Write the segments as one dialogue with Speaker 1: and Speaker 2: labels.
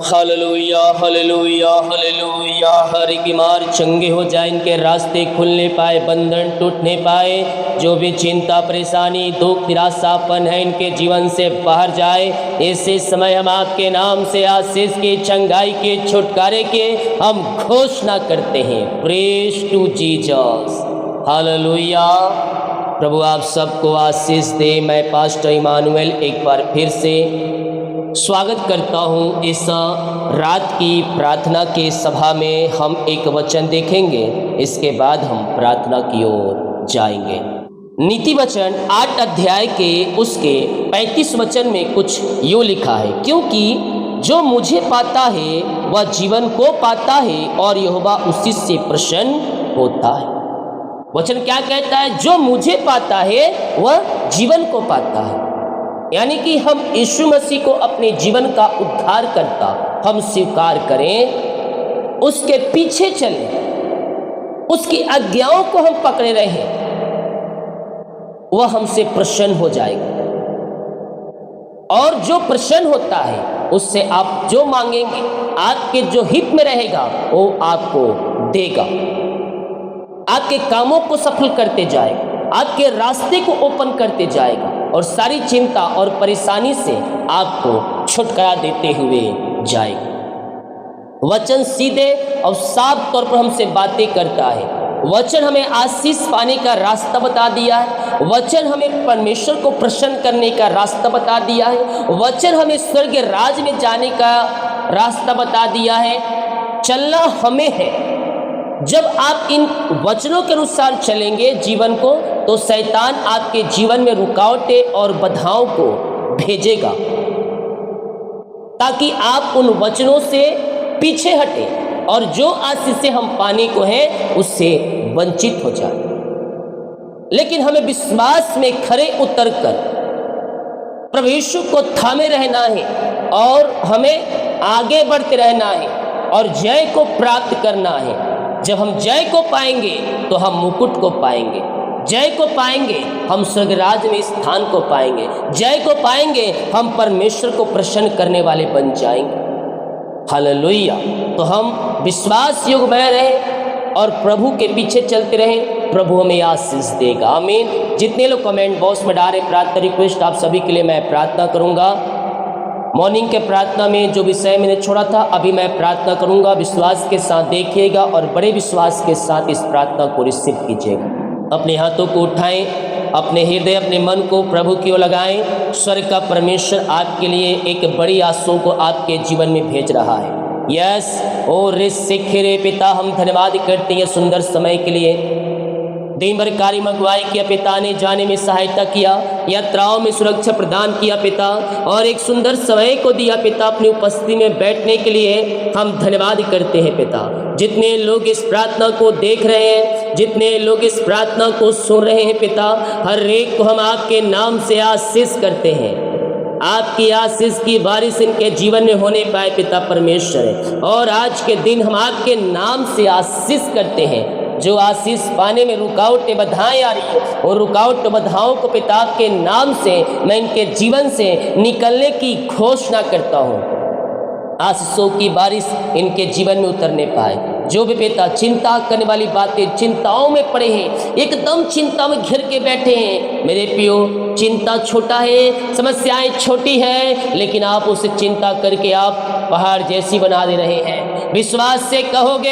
Speaker 1: Hallelujah hallelujah hallelujah. हर एक बीमार चंगे हो जाए, इनके रास्ते खुलने पाए, बंधन टूटने पाए। जो भी चिंता परेशानी दुख निराशापन है इनके जीवन से बाहर जाए। ऐसे समय हम आपके नाम से आशीष के चंगाई के छुटकारे के हम घोषणा करते हैं। Praise to Jesus. हालेलुया। प्रभु आप सबको आशीष दे। मैं पास्टर इमानुएल एक बार फिर से स्वागत करता हूँ इस रात की प्रार्थना के सभा में। हम एक वचन देखेंगे, इसके बाद हम प्रार्थना की ओर जाएंगे। नीति वचन 8 अध्याय के उसके 35 वचन में कुछ यूँ लिखा है, क्योंकि जो मुझे पाता है वह जीवन को पाता है और यहोवा उसी से प्रसन्न होता है। वचन क्या कहता है? जो मुझे पाता है वह जीवन को पाता है। यानी कि हम यीशु मसीह को अपने जीवन का उद्धार करता हम स्वीकार करें, उसके पीछे चलें, उसकी आज्ञाओं को हम पकड़े रहें, वह हमसे प्रसन्न हो जाएगा। और जो प्रसन्न होता है उससे आप जो मांगेंगे, आपके जो हित में रहेगा वो आपको देगा। आपके कामों को सफल करते जाएगा, आपके रास्ते को ओपन करते जाएगा और सारी चिंता और परेशानी से आपको छुटकारा देते हुए जाएगा। वचन सीधे और साफ तौर पर हमसे बातें करता है। वचन हमें आशीष पाने का रास्ता बता दिया है। वचन हमें परमेश्वर को प्रसन्न करने का रास्ता बता दिया है। वचन हमें स्वर्ग राज में जाने का रास्ता बता दिया है। चलना हमें है। जब आप इन वचनों के अनुसार चलेंगे जीवन को, तो शैतान आपके जीवन में रुकावटें और बाधाओं को भेजेगा ताकि आप उन वचनों से पीछे हटें और जो आशीष हम पाने को है उससे वंचित हो जाए। लेकिन हमें विश्वास में खरे उतरकर प्रभु यीशु को थामे रहना है और हमें आगे बढ़ते रहना है और जय को प्राप्त करना है। जब हम जय को पाएंगे तो हम मुकुट को पाएंगे, जय को पाएंगे हम स्वर्गराज में स्थान को पाएंगे, जय को पाएंगे हम परमेश्वर को प्रसन्न करने वाले बन जाएंगे। हालेलुया। तो हम विश्वास युग में रहें और प्रभु के पीछे चलते रहें, प्रभु हमें आशीष देगा। आमीन। जितने लोग कमेंट बॉक्स में डाले प्रार्थना रिक्वेस्ट, आप सभी के लिए मैं प्रार्थना करूंगा। मॉर्निंग के प्रार्थना में जो विषय मैंने छोड़ा था अभी मैं प्रार्थना करूंगा। विश्वास के साथ देखिएगा और बड़े विश्वास के साथ इस प्रार्थना को रिसीव कीजिएगा। अपने हाथों को उठाएं, अपने हृदय अपने मन को प्रभु की ओर लगाएं। स्वर्ग का परमेश्वर आपके लिए एक बड़ी आशा को आपके जीवन में भेज रहा है। यस ओ रे सिखे पिता, हम धन्यवाद करते हैं सुंदर समय के लिए। दिन भर कार्य मंगवाई किया पिता ने, जाने में सहायता किया, यात्राओं में सुरक्षा प्रदान किया पिता, और एक सुंदर समय को दिया पिता अपनी उपस्थिति में बैठने के लिए। हम धन्यवाद करते हैं पिता। जितने लोग इस प्रार्थना को देख रहे हैं, जितने लोग इस प्रार्थना को सुन रहे हैं पिता, हर एक को हम आपके नाम से आशीष करते हैं। आपकी आशीष की बारिश इनके जीवन में होने पाए पिता परमेश्वर। और आज के दिन हम आपके नाम से आशीष करते हैं। जो आशीष पाने में रुकावटें बाधाएं आ रही है, और रुकावट बाधाओं को पिता के नाम से मैं इनके जीवन से निकलने की घोषणा करता हूँ। आशीषों की बारिश इनके जीवन में उतरने पाए। जो भी पिता चिंता करने वाली बातें, चिंताओं में पड़े हैं, एकदम चिंता में घिर के बैठे हैं, मेरे प्रियो चिंता छोटा है, समस्याएं छोटी हैं, लेकिन आप उसे चिंता करके आप पहाड़ जैसी बना दे रहे हैं। विश्वास से कहोगे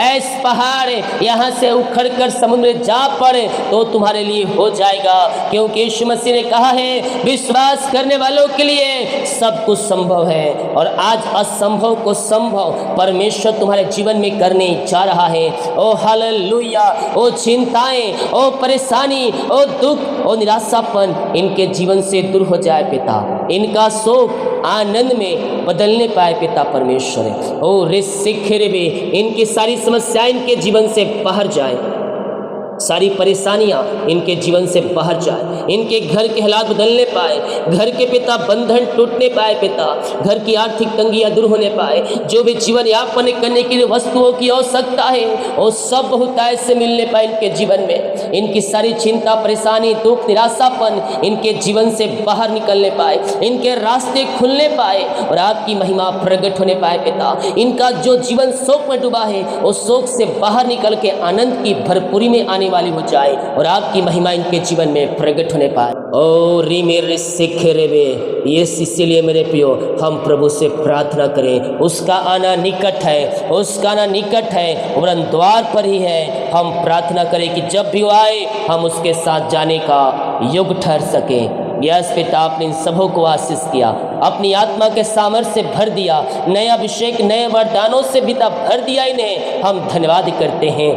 Speaker 1: ऐस पहाड़ यहाँ से उखड़ कर समुद्र में जा पड़े तो तुम्हारे लिए हो जाएगा, क्योंकि यीशु मसीह ने कहा है विश्वास करने वालों के लिए सब कुछ संभव है। और आज असंभव को संभव परमेश्वर तुम्हारे जीवन में करने जा रहा है। ओ हालेलुया। ओ चिंताएं, ओ परेशानी, ओ दुख, ओ निराशापन इनके जीवन से दूर हो जाए पिता। इनका शोक आनंद में बदलने पाए पिता परमेश्वर। ओ रे सिखे रे, इनकी सारी समस्याएं इनके जीवन से बाहर जाए। सारी परेशानियां इनके जीवन से बाहर जाए, इनके घर के हालात बदलने पाए, घर के पिता बंधन टूटने पाए पिता, घर की आर्थिक तंगियां दूर होने पाए, जो भी जीवन यापन करने की वस्तुओं की आवश्यकता है वो सब बहुतायत से मिलने पाए इनके जीवन में। इनकी सारी चिंता, परेशानी, दुख, निराशापन इनके जीवन से बाहर निकलने पाए, इनके रास्ते खुलने पाए और आपकी महिमा प्रकट होने पाए पिता। इनका जो जीवन शोक में डूबा है वो शोक से बाहर निकल के आनंद की भरपूरी में आने वाली हो जाए और आपकी महिमा इनके जीवन में प्रकट होने पाए। ओ री मेरे सिखे रेवे, ये इसीलिए मेरे प्रियो हम प्रभु से प्रार्थना करें, उसका आना निकट है, उसका आना निकट है, वरन द्वार पर ही है। हम प्रार्थना करें कि जब भी वो आए हम उसके साथ जाने का युग ठहर सकें। यस पिता, आपने इन सबों को आशीष किया, अपनी आत्मा के सामर्थ्य से भर दिया, नए अभिषेक, नए वरदानों से पिता भर दिया इन्हें। हम धन्यवाद करते हैं।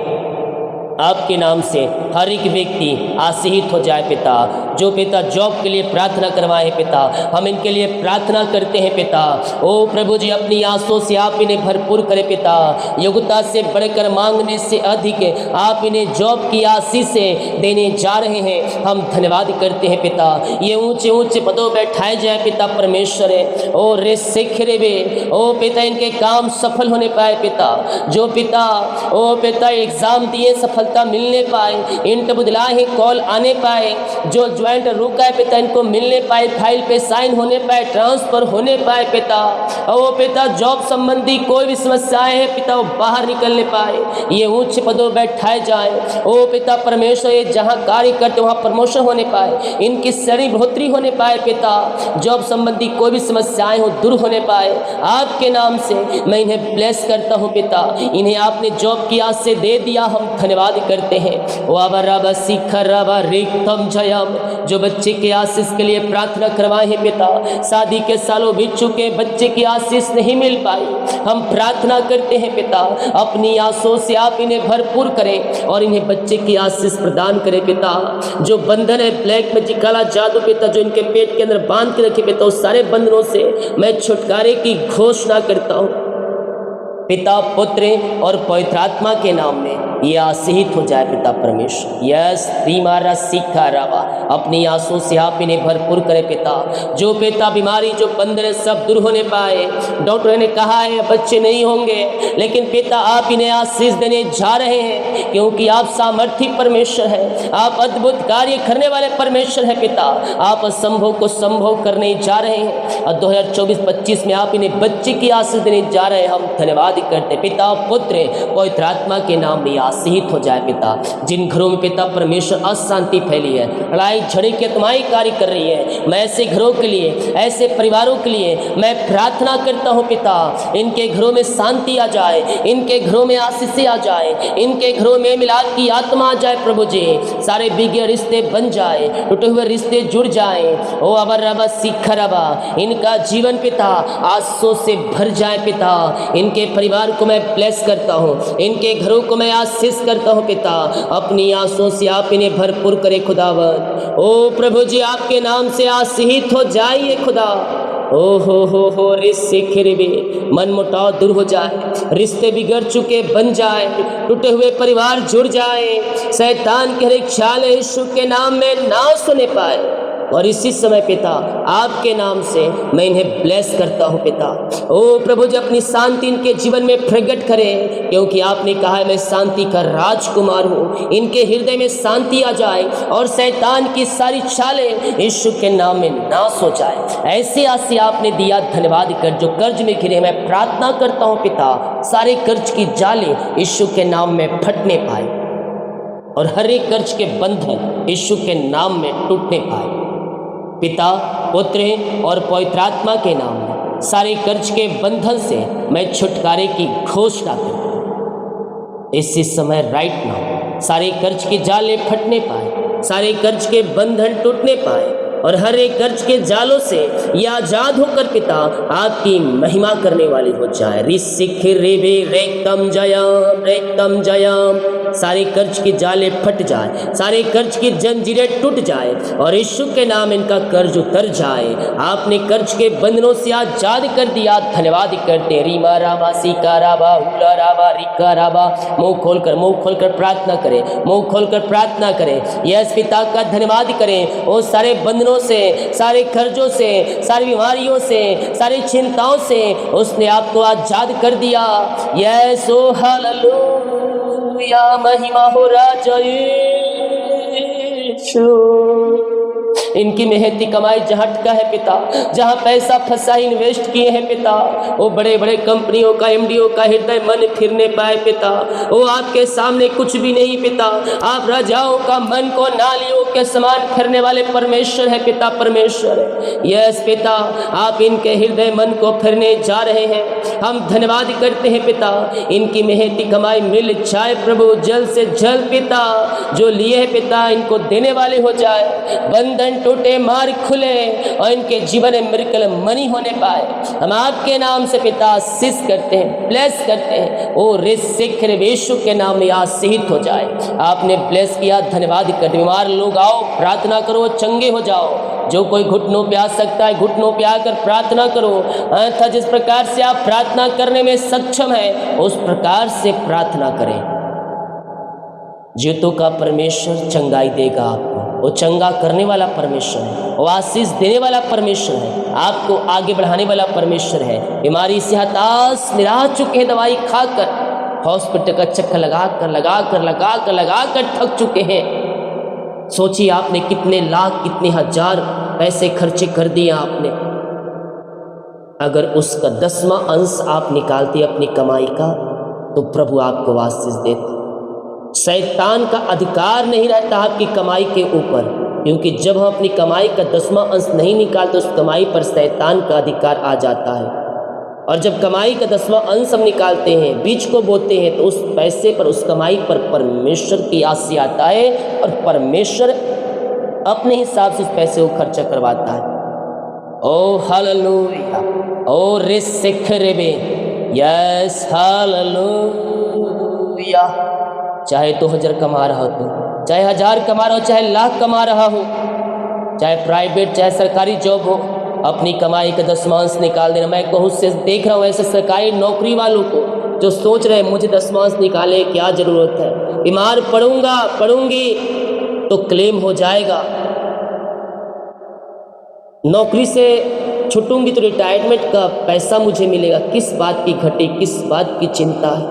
Speaker 1: आपके नाम से हर एक व्यक्ति आशीषित हो जाए पिता। जो पिता जॉब के लिए प्रार्थना करवाए पिता, हम इनके लिए प्रार्थना करते हैं पिता। ओ प्रभु जी, अपनी आंसुओं से आप इन्हें भरपूर करें पिता। योग्यता से बढ़कर मांगने से अधिक आप इन्हें जॉब की आशीष से देने जा रहे हैं। हम धन्यवाद करते हैं पिता। ये ऊंचे ऊंचे पदों बैठाए जाए पिता परमेश्वर है। ओ रे सिखरे वे, ओ पिता इनके काम सफल होने पाए पिता। जो पिता ओ पिता एग्जाम दिए सफलता मिलने पाए, इंटरव्यू दिलाए कॉल आने पाए, जो ज्वाइंट रुका है पिता इनको मिलने पाए, फाइल पे साइन होने पाए, ट्रांसफर होने पाए पिता। ओ पिता जॉब संबंधी कोई भी समस्याएं है पिता वो बाहर निकलने पाए, ये ऊंचे पदों बैठाए जाए। ओ पिता परमेश्वर, ये जहाँ कार्य करते वहाँ प्रमोशन होने पाए, इनकी श्रेणी बढ़ोतरी होने पाए पिता। जॉब संबंधी कोई भी समस्याएं हो दूर होने पाए। आपके नाम से मैं इन्हें ब्लेस करता हूँ पिता। इन्हें आपने जॉब की आस से दे दिया, हम धन्यवाद करते हैं। जो बच्चे के आशीष के लिए प्रार्थना करवाए हैं पिता, शादी के सालों बीत चुके, बच्चे की आशीष नहीं मिल पाई, हम प्रार्थना करते हैं पिता अपनी आंसुओं से आप इन्हें भरपूर करें और इन्हें बच्चे की आशीष प्रदान करें पिता। जो बंधन है, ब्लैक मैजिक, काला जादू पिता जो इनके पेट के अंदर बांध के रखे पिता, उस सारे बंधनों से मैं छुटकारे की घोषणा करता हूँ पिता, पुत्र और पवित्र आत्मा के नाम में। ये आशीषित हो जाए पिता परमेश्वर। यस बीमारा सीखा रवा, अपनी आंसुओं से आप इन्हें भरपूर करें पिता। जो पिता बीमारी, जो बंधन सब दूर होने पाए। डॉक्टर ने कहा है बच्चे नहीं होंगे, लेकिन पिता आप इन्हें आशीष देने जा रहे हैं, क्योंकि आप सामर्थी परमेश्वर है, आप अद्भुत कार्य करने वाले परमेश्वर है पिता। आप असंभव को संभव करने जा रहे हैं और 2024-25 में आप इन्हें बच्चे की आशीष देने जा रहे हैं। हम धन्यवाद करते पिता, पुत्र पवित्र आत्मा के नाम में आशीषित हो जाए पिता। जिन घरों में पिता परमेश्वर अशांति फैली है, लड़ाई झगड़े की आत्माएं कार्य कर रही है, मैं ऐसे घरों के लिए, ऐसे परिवारों के लिए मैं प्रार्थना करता हूं पिता। इनके घरों में शांति आ जाए, इनके घरों में आशीषें आ जाए, इनके घरों में मिलाद की आत्मा आ जाए प्रभु जी। सारे बिगड़े रिश्ते बन जाए, टूटे हुए रिश्ते जुड़ जाए। ओ अबर रबा सीख रबा, इनका जीवन पिता आंसुओं से भर जाए पिता। इनके परिवार को मैं ब्लेस करता हूँ, इनके घरों को मैं आशीष करता हूँ पिता। अपनी आंसुओं से आप इन्हें भरपूर करें खुदावन। ओ प्रभु जी, आपके नाम से आशीषित हो जाइए खुदा। ओ हो रे सिखरबे, मन मुटाव दूर हो जाए, रिश्ते बिगड़ चुके बन जाए, टूटे हुए परिवार जुड़ जाए, शैतान के हर एक ख्याल यीशु के नाम में ना सुने पाए। और इसी समय पिता आपके नाम से मैं इन्हें ब्लेस करता हूँ पिता। ओ प्रभु जी, अपनी शांति इनके जीवन में प्रकट करें, क्योंकि आपने कहा है मैं शांति का राजकुमार हूँ। इनके हृदय में शांति आ जाए और शैतान की सारी चालें यीशु के नाम में नाश हो जाए। ऐसे आशीष आपने दिया, धन्यवाद कर। जो कर्ज में घिरे, मैं प्रार्थना करता हूँ पिता, सारे कर्ज की जालें यीशु के नाम में फटने पाए और हर एक कर्ज के बंधन यीशु के नाम में टूटने पाए पिता, पुत्र और पवित्र आत्मा के नाम में। सारे कर्ज के बंधन से मैं छुटकारे की घोषणा करता। इसी समय राइट नाउ सारे कर्ज की जालें फटने पाए, सारे कर्ज के बंधन टूटने पाए और हर एक कर्ज के जालों से ये आजाद होकर पिता आपकी महिमा करने वाली हो जाए। ऋषिख रेवे रेक्तम जयम सारे कर्ज के जाले फट जाए, सारे कर्ज की जंजीरें टूट जाए और यीशु के नाम इनका कर्ज उतर जाए। आपने कर्ज के बंधनों से आजाद कर दिया, धन्यवाद करते। रीमा राबा सीका राबा उला राबा रिका राबा। मुंह खोलकर प्रार्थना करें, मुंह खोलकर प्रार्थना करें। यस पिता का धन्यवाद करें। वो सारे बंधनों से, सारे कर्जों से, सारी बीमारियों से, सारी चिंताओं से उसने आपको आजाद कर दिया। यस ओ हालेलुया, महिमा हो राजा यीशु। इनकी मेहनती कमाई जहाँ अटका है पिता, जहाँ पैसा फंसा इन्वेस्ट किए हैं पिता, वो बड़े बड़े कंपनियों का एमडीओ का हृदय मन फिर नहीं पाए पिता। वो आपके सामने कुछ भी नहीं पिता। आप राजाओं का मन को नालियों के समान फिरने वाले परमेश्वर है पिता, परमेश्वर है। यस पिता, आप इनके हृदय मन को फिरने जा रहे हैं। हम धन्यवाद करते हैं पिता। इनकी मेहनती कमाई मिल जाए प्रभु, जल्द से जल्द पिता। जो लिए है पिता इनको देने वाले हो जाए, बंधन टूटे, मार खुले और इनके जीवन में मिरेकल मनी होने पाए। हम आपके नाम से पिता आशीष करते हैं, ब्लेस करते हैं। ओ रिसिखर यीशु के नाम में आशीष हो जाए। आपने ब्लेस किया, धन्यवाद करते। बीमार लोग आओ, प्रार्थना करो, चंगे हो जाओ। जो कोई घुटनों पे आ सकता है, घुटनों पे आकर प्रार्थना करो। अन्यथा जिस प्रकार से आप प्रार्थना करने में सक्षम है, उस प्रकार से प्रार्थना करें। जीतों का परमेश्वर चंगाई देगा आपको। वो चंगा करने वाला परमेश्वर है, वो आशीष देने वाला परमेश्वर है, आपको आगे बढ़ाने वाला परमेश्वर है। बीमारी से हताश निराश चुके हैं, दवाई खाकर, हॉस्पिटल का चक्कर लगाकर थक चुके हैं। सोचिए आपने कितने लाख, कितने हजार पैसे खर्चे कर दिए आपने। अगर उसका 10वां अंश आप निकालते अपनी कमाई का, तो प्रभु आपको आशीष देते। शैतान का अधिकार नहीं रहता आपकी कमाई के ऊपर, क्योंकि जब हम अपनी कमाई का 10वां अंश नहीं निकालते, उस कमाई पर शैतान का अधिकार आ जाता है। और जब कमाई का 10वां अंश हम निकालते हैं, बीज को बोते हैं, तो उस पैसे पर, उस कमाई पर परमेश्वर की आशीष आता है और परमेश्वर अपने हिसाब से उस पैसे को खर्चा करवाता है। ओ हालेलुया, ओ रिसिखरेबे, यस हालेलुया। चाहे 2000 कमा रहा हो तो, चाहे 1000 कमा रहा हो, चाहे लाख कमा रहा हो, चाहे प्राइवेट चाहे सरकारी जॉब हो, अपनी कमाई का 10वां अंश निकाल देना। मैं बहुत से देख रहा हूँ ऐसे सरकारी नौकरी वालों को जो सोच रहे हैं मुझे 10वां अंश निकाले, क्या ज़रूरत है, बीमार पड़ूंगी तो क्लेम हो जाएगा, नौकरी से छूटूंगी तो रिटायरमेंट का पैसा मुझे मिलेगा। किस बात की घटी, किस बात की चिंता है।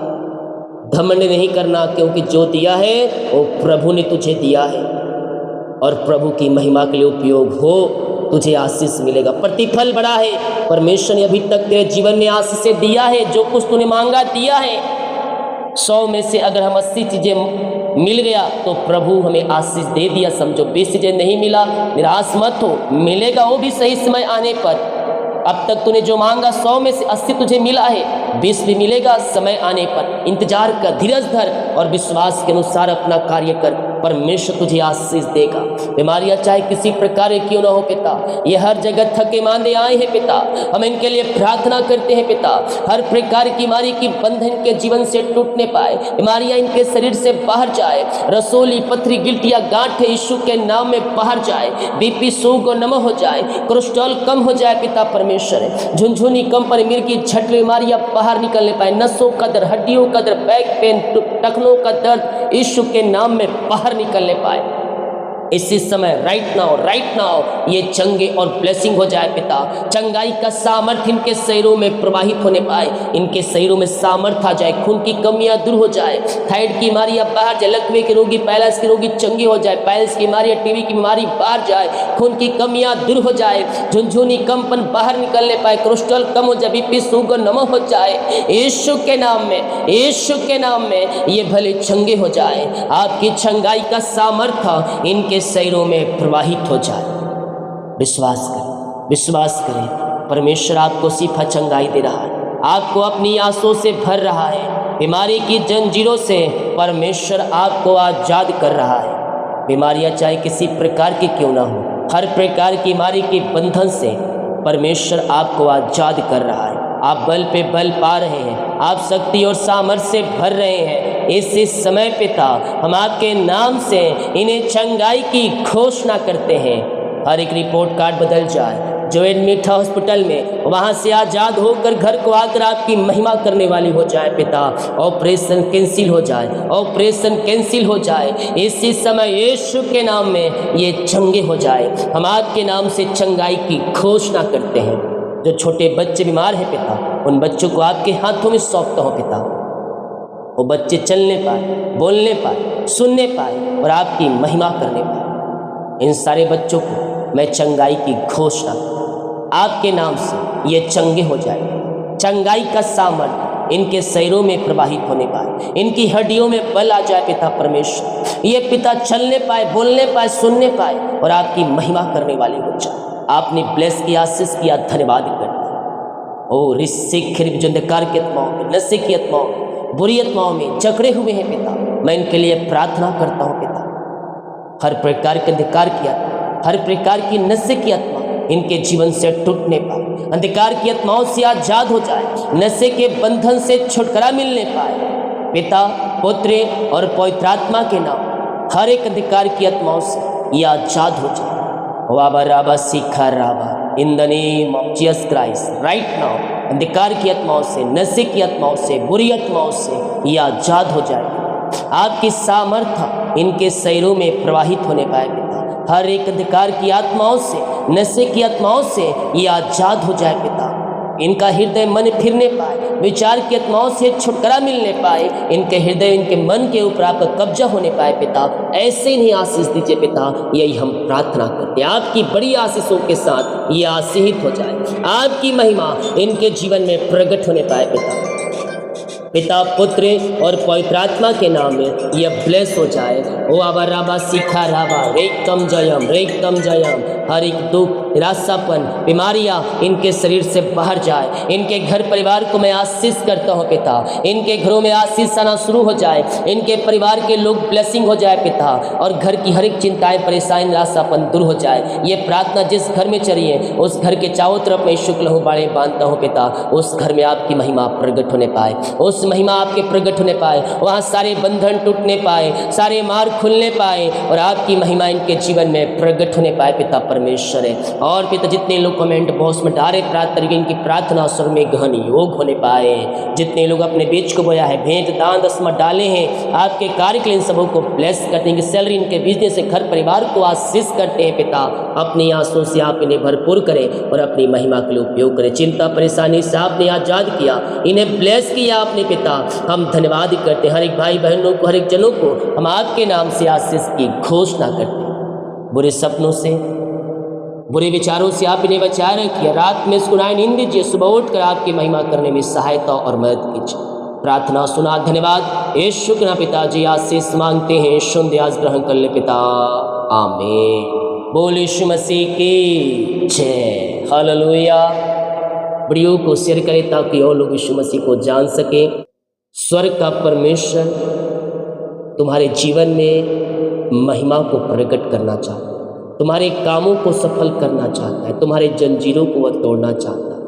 Speaker 1: घमंड नहीं करना, क्योंकि जो दिया है वो प्रभु ने तुझे दिया है और प्रभु की महिमा के लिए उपयोग हो, तुझे आशीष मिलेगा। प्रतिफल बड़ा है। परमेश्वर ने अभी तक तेरे जीवन में आशीष दिया है, जो कुछ तूने मांगा दिया है। 100 में से अगर हम 80 चीज़ें मिल गया तो प्रभु हमें आशीष दे दिया समझो। 20 चीज़ें नहीं मिला, निराश मत हो, मिलेगा वो भी सही समय आने पर। अब तक तूने जो मांगा 100 में से 80 तुझे मिला है, 20 भी मिलेगा समय आने पर। इंतजार कर, धीरज धर और विश्वास के अनुसार अपना कार्य कर, परमेश्वर तुझे आशीष देगा। बीमारियां चाहे किसी प्रकार की क्यों ना हो पिता, ये हर जगह थके मांदे आए हैं पिता, हम इनके लिए प्रार्थना करते हैं पिता। हर प्रकार की बीमारी की बंधन के जीवन से टूटने पाए, बीमारियां इनके शरीर से बाहर जाए, रसोली पथरी गिल्टियां गांठें यीशु के नाम में बाहर जाए, बीपी शुगर नम हो जाए, कोलेस्ट्रॉल कम हो जाए पिता परमेश्वर है। झुनझुनी कंपन मिर्गी झटली बीमारियां बाहर निकलने पाए, नसों का दर्द, हड्डियों का दर्द, बैक पेन, टखनों का दर्द यीशु के नाम में बाहर निकलने पाए। इसी समय राइट नाउ ये चंगे और ब्लेसिंग हो जाए पिता। चंगाई का सामर्थ्य इनके शरीरों में प्रवाहित होने पाए, इनके शरीरों में सामर्थ्य आ जाए, खून की कमियां दूर हो जाए, थायराइड की बीमारियां बाहर जाए, लकवे के रोगी, पैरालिसिस के रोगी चंगे हो जाए, पाइल्स की बीमारियां, टीबी की बीमारी बाहर जाए, खून की कमियां दूर हो जाए, झुनझुनी कंपन बाहर निकलने पाए, कोलेस्ट्रॉल कम हो जाए, बीपी शुगर नम हो जाए, यीशु के नाम में, यीशु के नाम में ये भले चंगे हो जाए। आपकी चंगाई का सामर्थ्य इनके शरीरों में प्रवाहित हो जाए। विश्वास करें, परमेश्वर आपको सिफा चंगाई दे रहा है, आपको अपनी आंसुओं से भर रहा है, बीमारी की जंजीरों से परमेश्वर आपको आजाद कर रहा है। बीमारियां चाहे किसी प्रकार की क्यों ना हो, हर प्रकार की बीमारी के बंधन से परमेश्वर आपको आजाद कर रहा है। आप बल पे बल पा रहे हैं, आप शक्ति और सामर्थ्य से भर रहे हैं। इस समय पिता हम आपके नाम से इन्हें चंगाई की घोषणा करते हैं। हर एक रिपोर्ट कार्ड बदल जाए, जो एडमिट है हॉस्पिटल में वहाँ से आज़ाद होकर घर को आकर आपकी महिमा करने वाली हो जाए पिता। ऑपरेशन कैंसिल हो जाए, ऑपरेशन कैंसिल हो जाए इसी समय यीशु के नाम में ये चंगे हो जाए। हम आपके नाम से चंगाई की घोषणा करते हैं। जो छोटे बच्चे बीमार हैं पिता, उन बच्चों को आपके हाथों में सौंपता हूँ पिता। वो बच्चे चलने पाए, बोलने पाए, सुनने पाए और आपकी महिमा करने पाए। इन सारे बच्चों को मैं चंगाई की घोषणा आपके नाम से ये चंगे हो जाए। चंगाई का सामर्थ इनके शरीरों में प्रवाहित होने पाए, इनकी हड्डियों में बल आ जाए पिता परमेश्वर। ये पिता चलने पाए, बोलने पाए, सुनने पाए और आपकी महिमा करने वाले हो जाए। आपने ब्लेस किया, आशीष किया, धन्यवाद करते। ओ रिसिखिर जो अंधकार की आत्माओं में, नशे की आत्माओं में, बुरी आत्माओं में जकड़े हुए हैं पिता, मैं इनके लिए प्रार्थना करता हूँ पिता। हर प्रकार के अंधकार की आत्मा, हर प्रकार की नशे की आत्मा इनके जीवन से टूटने पाए, अंधकार की आत्माओं से आजाद हो जाए, नशे के बंधन से छुटकारा मिलने पाए पिता, पुत्र और पवित्र आत्मा के नाम। हर एक अंधकार की आत्माओं से ये आजाद हो जाए। वाबा राबा सीखा राबा in the name of Jesus Christ right now. अंधकार की आत्माओं से, नशे की आत्माओं से, बुरी आत्माओं से ये आजाद हो जाए। आपकी सामर्थ्य इनके शरीरों में प्रवाहित होने पाए पिता। हर एक अंधकार की आत्माओं से, नशे की आत्माओं से ये आजाद हो जाए पिता। इनका हृदय मन फिरने पाए, विचार की आत्माओं से छुटकारा मिलने पाए, इनके हृदय, इनके मन के ऊपर आपका कब्जा होने पाए पिता। ऐसे इन्हें आशीष दीजिए पिता, यही हम प्रार्थना करते हैं। आपकी बड़ी आशीषों के साथ ये आशीषित हो जाए, आपकी महिमा इनके जीवन में प्रकट होने पाए पिता, पुत्र और पवित्र आत्मा के नाम में यह ब्लेस हो जाए। ओ आबा राबा सीखा राबा रेकम जयम। हर एक दुख, निराशापन, बीमारियां इनके शरीर से बाहर जाए। इनके घर परिवार को मैं आशीष करता हूँ पिता। इनके घरों में आशीष आना शुरू हो जाए, इनके परिवार के लोग ब्लेसिंग हो जाए पिता, और घर की हर एक चिंताएं, परेशानी, निराशापन दूर हो जाए। ये प्रार्थना जिस घर में चली है उस घर के चारों तरफ मैं शुक्ल हूँ बाड़े बांधता हूँ पिता। उस घर में आपकी महिमा प्रकट होने पाए, उस महिमा आपके प्रकट होने पाए, वहाँ सारे बंधन टूटने पाए, सारे मार्ग खुलने पाए और आपकी महिमा इनके जीवन में प्रकट होने पाए पिता परमेश्वर है। और पिता जितने लोग कमेंट बॉक्स में डाले प्रार्थना, इनकी प्रार्थना स्वर में गहन योग होने पाए। जितने लोग अपने बीच को बोया है, भेंट दान दसमत डाले हैं, आपके कार्य के लिए इन सबों को ब्लेस करते हैं। सैलरी इनके बिजनेस से घर परिवार को आशीष करते हैं पिता। अपनी आंसुओं से आप इन्हें भरपूर करें और अपनी महिमा के लिए उपयोग करें। चिंता परेशानी से आपने आजाद किया, इन्हें ब्लेस किया आपने पिता। हम धन्यवाद करते हैं। हर एक भाई बहनों को, हर एक जनों को हम आपके नाम से आशीष की घोषणा करते हैं। बुरे सपनों से, बुरे विचारों से आप इन्हें बचाए रखिए। रात में सुनाए नींद दीजिए, सुबह उठकर आपकी महिमा करने में सहायता और मदद कीजिए। प्रार्थना सुना, धन्यवाद यीशु के नाम पिताजी आशीष मांगते हैं, सुन आज ग्रहण कर ले पिता, आमीन। बोल यीशु मसीह की जय, हालेलुया। वीडियो को शेयर करें ताकि और लोग यीशु मसीह को जान सके। स्वर्ग का परमेश्वर तुम्हारे जीवन में महिमा को प्रकट करना चाहता है, तुम्हारे कामों को सफल करना चाहता है, तुम्हारे जंजीरों को वह तोड़ना चाहता है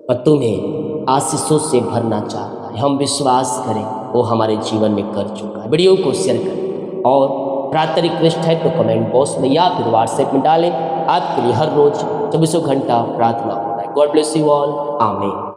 Speaker 1: और तुम्हें आशीषों से भरना चाहता है। हम विश्वास करें वो हमारे जीवन में कर चुका है। वीडियो को शेयर करें और प्रार्थना रिक्वेस्ट है तो कमेंट बॉक्स में या फिर व्हाट्सएप में डालें। आपके लिए हर रोज 24 घंटा प्रार्थना होता है। गॉड ब्लेस यू ऑल, आमीन।